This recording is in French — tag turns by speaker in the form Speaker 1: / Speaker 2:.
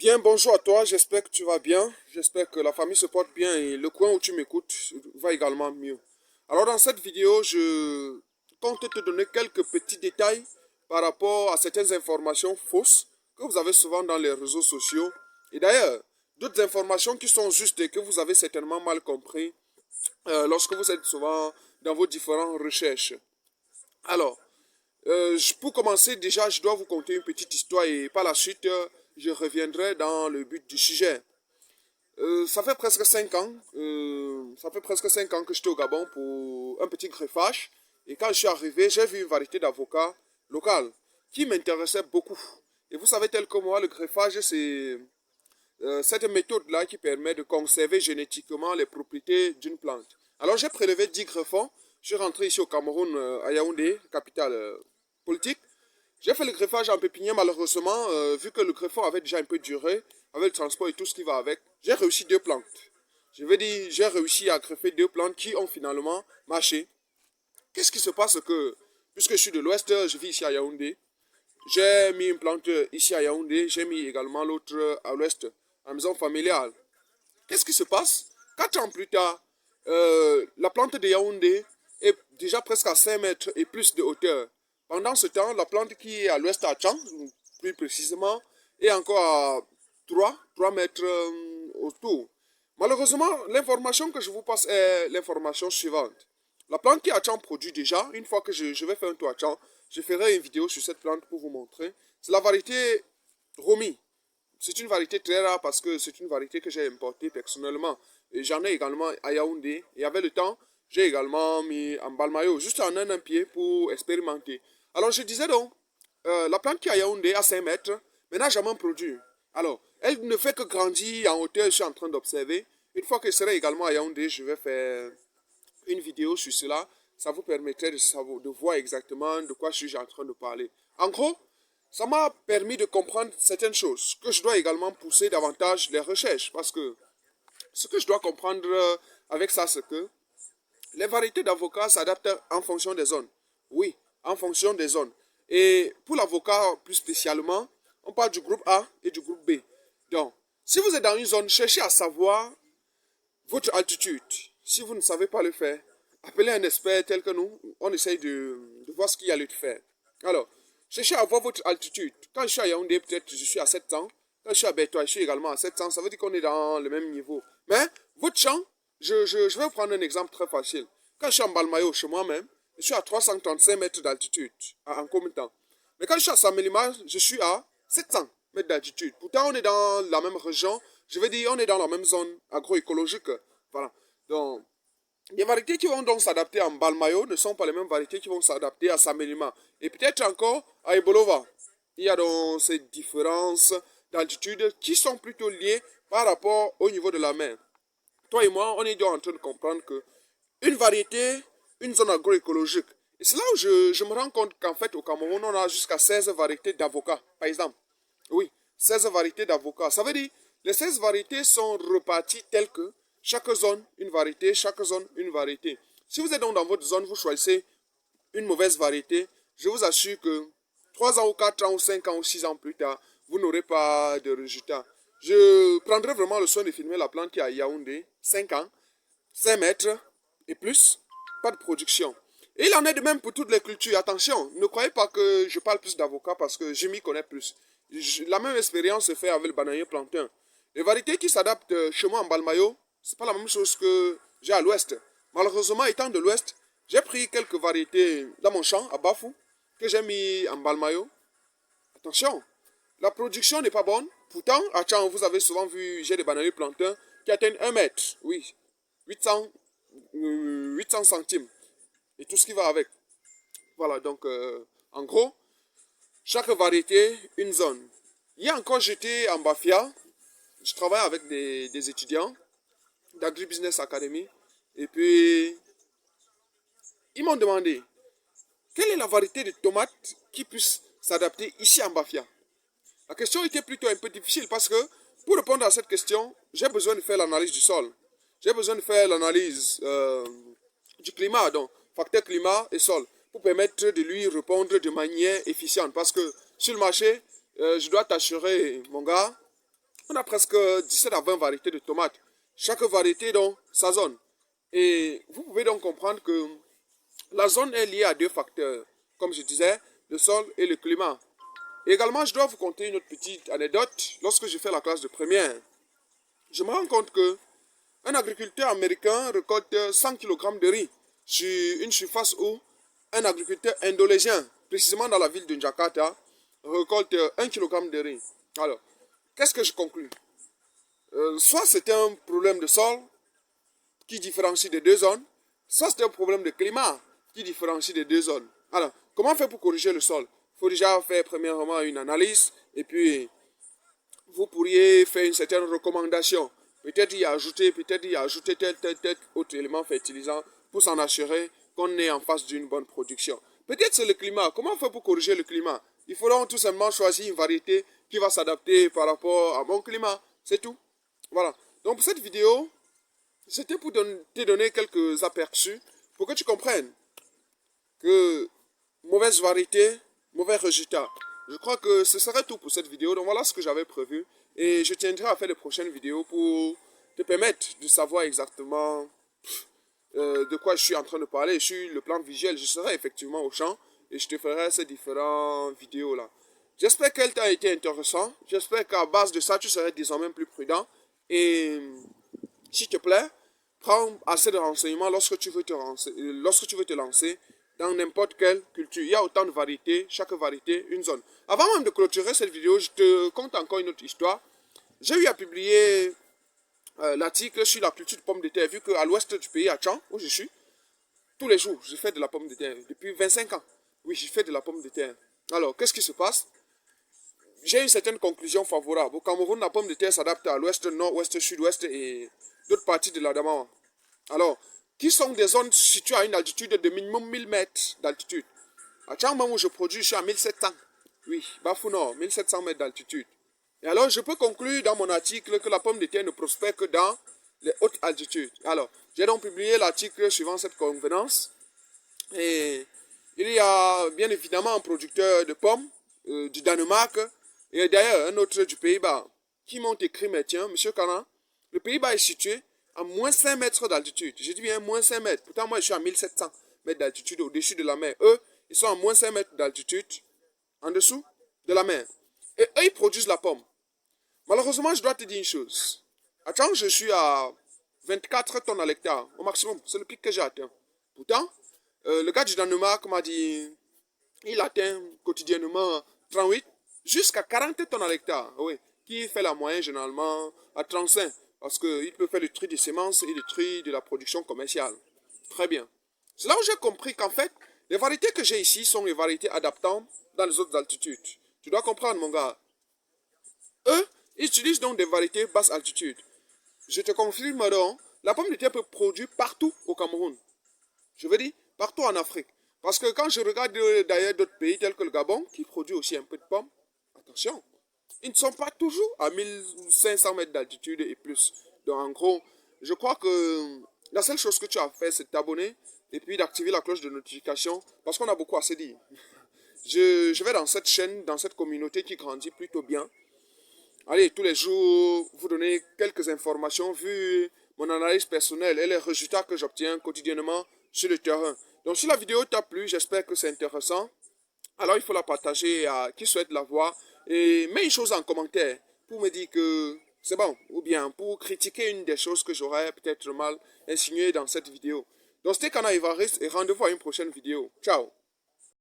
Speaker 1: Bien, bonjour à toi, j'espère que tu vas bien, j'espère que la famille se porte bien et le coin où tu m'écoutes va également mieux. Alors dans cette vidéo, je compte te donner quelques petits détails par rapport à certaines informations fausses que vous avez souvent dans les réseaux sociaux et d'ailleurs d'autres informations qui sont justes et que vous avez certainement mal compris lorsque vous êtes souvent dans vos différentes recherches. Alors, pour commencer, déjà, je dois vous conter une petite histoire et par la suite, je reviendrai dans le but du sujet. Ça fait presque 5 ans, que j'étais au Gabon pour un petit greffage. Et quand je suis arrivé, j'ai vu une variété d'avocats locaux qui m'intéressait beaucoup. Et vous savez, tel que moi, le greffage, c'est cette méthode-là qui permet de conserver génétiquement les propriétés d'une plante. Alors j'ai prélevé 10 greffons. Je suis rentré ici au Cameroun, à Yaoundé, capitale politique. J'ai fait le greffage en pépinière, malheureusement, vu que le greffon avait déjà un peu duré, avec le transport et tout ce qui va avec, j'ai réussi deux plantes. Je veux dire, j'ai réussi à greffer deux plantes qui ont finalement marché. Qu'est-ce qui se passe que, puisque je suis de l'Ouest, je vis ici à Yaoundé, j'ai mis une plante ici à Yaoundé, j'ai mis également l'autre à l'Ouest, à la maison familiale. Qu'est-ce qui se passe? 4 ans plus tard, la plante de Yaoundé est déjà presque à 5 mètres et plus de hauteur. Pendant ce temps, la plante qui est à l'ouest à Tchang, plus précisément, est encore à 3 mètres autour. Malheureusement, l'information que je vous passe est l'information suivante. La plante qui est à Tchang produit déjà, une fois que je vais faire un tour à Tchang, je ferai une vidéo sur cette plante pour vous montrer. C'est la variété Romi. C'est une variété très rare parce que c'est une variété que j'ai importée personnellement. Et j'en ai également à Yaoundé. Et avec le temps, j'ai également mis en Balmayo, juste en un pied pour expérimenter. Alors je disais donc, la plante qui est à Yaoundé à 5 mètres, mais n'a jamais produit. Alors, elle ne fait que grandir en hauteur, je suis en train d'observer. Une fois qu'elle sera également à Yaoundé, je vais faire une vidéo sur cela. Ça vous permettrait de voir exactement de quoi je suis en train de parler. En gros, ça m'a permis de comprendre certaines choses que je dois également pousser davantage les recherches parce que ce que je dois comprendre avec ça, c'est que les variétés d'avocats s'adaptent en fonction des zones. Oui, en fonction des zones. Et pour l'avocat plus spécialement, on parle du groupe A et du groupe B. Donc, si vous êtes dans une zone, cherchez à savoir votre altitude. Si vous ne savez pas le faire, appelez un expert tel que nous. On essaye de voir ce qu'il y a à le faire. Alors, cherchez à voir votre altitude. Quand je suis à Yaoundé, peut-être je suis à 700. Quand je suis à Bertois, je suis également à 700. Ça veut dire qu'on est dans le même niveau. Mais votre champ, je vais vous prendre un exemple très facile. Quand je suis en Balmayo, chez moi-même, je suis à 335 mètres d'altitude en commun temps. Mais quand je suis à Samelima, je suis à 700 mètres d'altitude. Pourtant, on est dans la même région. Je veux dire, on est dans la même zone agroécologique. Voilà. Donc, les variétés qui vont donc s'adapter en Balmayo ne sont pas les mêmes variétés qui vont s'adapter à Samelima. Et peut-être encore à Ebolova. Il y a donc ces différences d'altitude qui sont plutôt liées par rapport au niveau de la mer. Toi et moi, on est donc en train de comprendre que une variété, une zone agroécologique. Et c'est là où je me rends compte qu'en fait, au Cameroun, on a jusqu'à 16 variétés d'avocats, par exemple. Oui, 16 variétés d'avocats. Ça veut dire, les 16 variétés sont reparties telles que chaque zone, une variété, chaque zone, une variété. Si vous êtes donc dans votre zone, vous choisissez une mauvaise variété, je vous assure que 3 ans ou 4 ans ou 5 ans ou 6 ans plus tard, vous n'aurez pas de résultat. Je prendrai vraiment le soin de filmer la plante qui est à Yaoundé, 5 ans, 5 mètres et plus, pas de production. Et il en est de même pour toutes les cultures. Attention, ne croyez pas que je parle plus d'avocats parce que je m'y connais plus. La même expérience se fait avec le bananier plantain. Les variétés qui s'adaptent chez moi en Balmayo, c'est pas la même chose que j'ai à l'ouest. Malheureusement, étant de l'ouest, j'ai pris quelques variétés dans mon champ, à Bafou, que j'ai mis en Balmayo. Attention, la production n'est pas bonne. Pourtant, à Tchang, vous avez souvent vu, j'ai des bananiers plantains qui atteignent 1 mètre. Oui, 800, 800 centimes. Et tout ce qui va avec. Voilà, donc, en gros, chaque variété, une zone. Hier encore, j'étais en Bafia. Je travaille avec des étudiants d'Agribusiness Academy. Et puis, ils m'ont demandé, quelle est la variété de tomates qui puisse s'adapter ici en Bafia? La question était plutôt un peu difficile parce que pour répondre à cette question, j'ai besoin de faire l'analyse du sol. J'ai besoin de faire l'analyse du climat, donc facteur climat et sol, pour permettre de lui répondre de manière efficiente. Parce que sur le marché, je dois t'assurer, mon gars, On a presque 17 à 20 variétés de tomates. Chaque variété dans sa zone. Et vous pouvez donc comprendre que la zone est liée à deux facteurs. Comme je disais, le sol et le climat. Et également, je dois vous conter une autre petite anecdote. Lorsque j'ai fait la classe de première, je me rends compte que un agriculteur américain récolte 100 kg de riz sur une surface où un agriculteur indonésien, précisément dans la ville de Jakarta, récolte 1 kg de riz. Alors, qu'est-ce que je conclus? Soit c'est un problème de sol qui différencie les deux zones, soit c'est un problème de climat qui différencie les deux zones. Alors, comment faire pour corriger le sol? Il faut déjà faire premièrement une analyse et puis vous pourriez faire une certaine recommandation. Peut-être y ajouter tel autre élément fertilisant pour s'en assurer qu'on est en face d'une bonne production. Peut-être c'est le climat. Comment faire pour corriger le climat? Il faudra tout simplement choisir une variété qui va s'adapter par rapport à mon climat. C'est tout. Voilà. Donc pour cette vidéo, c'était pour te donner quelques aperçus pour que tu comprennes que mauvaise variété, mauvais résultat. Je crois que ce serait tout pour cette vidéo. Donc voilà ce que j'avais prévu. Et je tiendrai à faire de prochaines vidéos pour te permettre de savoir exactement de quoi je suis en train de parler. Sur le plan visuel, je serai effectivement au champ et je te ferai ces différentes vidéos là. J'espère qu'elle t'a été intéressante. J'espère qu'à base de ça, tu serais désormais plus prudent. Et s'il te plaît, prends assez de renseignements lorsque tu veux te lancer dans n'importe quelle culture. Il y a autant de variétés, chaque variété, une zone. Avant même de clôturer cette vidéo, je te conte encore une autre histoire. J'ai eu à publier l'article sur la culture de pommes de terre, vu qu'à l'ouest du pays, à Tchang, où je suis, tous les jours, je fais de la pomme de terre. Depuis 25 ans, oui, je fais de la pomme de terre. Alors, qu'est-ce qui se passe? J'ai une certaine conclusion favorable. Au Cameroun, la pomme de terre s'adapte à l'ouest, nord-ouest, sud-ouest et d'autres parties de l'Adamawa. Alors, qui sont des zones situées à une altitude de minimum 1000 mètres d'altitude. À Tchangban où je produis, je suis à 1700. Oui, Bafou Nord, 1700 mètres d'altitude. Et alors, je peux conclure dans mon article que la pomme de terre ne prospère que dans les hautes altitudes. Alors, j'ai donc publié l'article suivant cette convenance. Et il y a bien évidemment un producteur de pommes du Danemark et d'ailleurs un autre du Pays-Bas qui m'ont écrit, mais tiens, monsieur Cana, le Pays-Bas est situé à moins 5 mètres d'altitude. Je dis bien moins 5 mètres. Pourtant, moi, je suis à 1700 mètres d'altitude au-dessus de la mer. Eux, ils sont à moins 5 mètres d'altitude en dessous de la mer. Et eux, ils produisent la pomme. Malheureusement, je dois te dire une chose. À Tchang, je suis à 24 tonnes à l'hectare, au maximum. C'est le pic que j'ai atteint. Pourtant, le gars du Danemark m'a dit, il atteint quotidiennement 38 jusqu'à 40 tonnes à l'hectare. Oui, qui fait la moyenne généralement à 35. Parce qu'il peut faire le tri des semences et le tri de la production commerciale. Très bien. C'est là où j'ai compris qu'en fait, les variétés que j'ai ici sont les variétés adaptantes dans les autres altitudes. Tu dois comprendre, mon gars. Eux, ils utilisent donc des variétés basse altitude. Je te confirme donc, la pomme de terre peut produire partout au Cameroun. Je veux dire, partout en Afrique. Parce que quand je regarde d'ailleurs d'autres pays tels que le Gabon, qui produit aussi un peu de pommes, attention, ils ne sont pas toujours à 1500 mètres d'altitude et plus. Donc en gros, je crois que la seule chose que tu as fait, c'est de t'abonner et puis d'activer la cloche de notification parce qu'on a beaucoup à se dire. Je vais dans cette chaîne, dans cette communauté qui grandit plutôt bien. Allez, tous les jours, vous donner quelques informations vu mon analyse personnelle et les résultats que j'obtiens quotidiennement sur le terrain. Donc si la vidéo t'a plu, j'espère que c'est intéressant. Alors il faut la partager à qui souhaite la voir. Et mets une chose en commentaire pour me dire que c'est bon. Ou bien pour critiquer une des choses que j'aurais peut-être mal insinué dans cette vidéo. Donc c'était Kana Evariste et rendez-vous à une prochaine vidéo. Ciao.